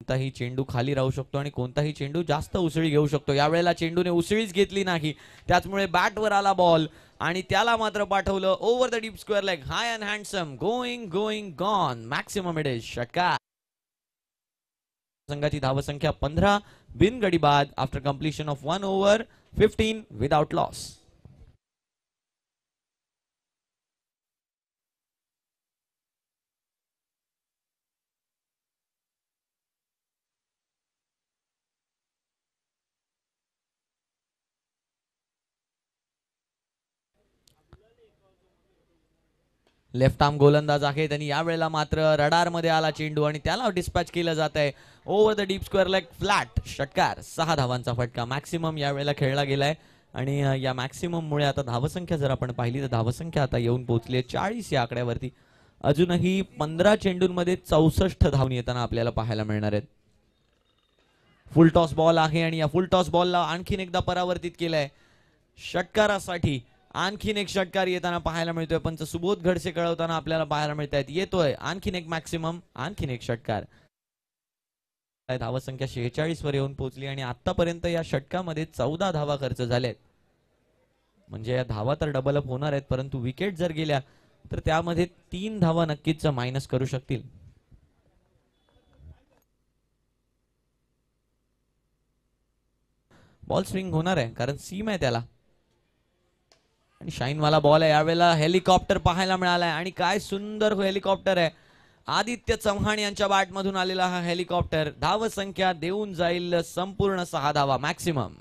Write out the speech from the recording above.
कोणताही चेंडू खाली राहू शकतो आणि कोणताही चेंडू जास्त उसळी घेऊ शकतो. यावेळेला चेंडूने उसळीच घेतली नाही, त्याचमुळे बॅटवर आला बॉल आणि त्याला मात्र पाठवलं over the deep square leg. High and handsome, going going gone, maximum it is षटकार. संघाची धावसंख्या 15 बिनगडी बाद after completion of 1 over 15 without loss. Left arm गोलंदाज आहे, त्यांनी यावेळेला मात्र रडार मध्ये आला चेंडू आणि त्याला डिस्पॅच केलं जात आहे over the deep square leg, flat, षटकार. 6 धावांचा फटका. मॅक्सिमम यावेळेला खेळला गेलाय आणि या मॅक्सिमम मुळे आता धावसंख्या जर आपण पाहिली तर धावसंख्या आता येऊन पोहोचली आहे 40 या आकड्यावरती. अजूनही 15 चेंडूंमध्ये 64 धावणी येताना आपल्याला पाहायला मिळणार आहेत. फुल टॉस बॉल आहे आणि या फुल टॉस बॉलला आणखीन एकदा परावर्तित केलंय षटकारासाठी. आणखीन एक षटकार येताना पाहायला मिळतोय. पंच सुबोध घडसे कळवताना आपल्याला पाहायला मिळत आहेत. येतोय आणखीन एक मॅक्सिमम, आणखीन एक षटकार. धावसंख्या 46 वर येऊन पोहोचली आणि आतापर्यंत या षटकामध्ये 14 धावा खर्च झाल्यात. म्हणजे या धावा तर डबल अप होणार आहेत, परंतु विकेट जर गेल्या तर त्यामध्ये 3 धावा नक्कीच मायनस करू शकतील. बॉल स्विंग होणार आहे कारण सीम आहे त्याला आणि शाईन वाला बॉल आहे. यावेळेला हेलिकॉप्टर पाहायला मिळालाय आणि काय सुंदर हेलिकॉप्टर आहे. आदित्य चव्हाण यांच्या बॅट मधून आलेला हा हेलिकॉप्टर धावसंख्या देऊन जाईल संपूर्ण 6 धावा मॅक्सिमम.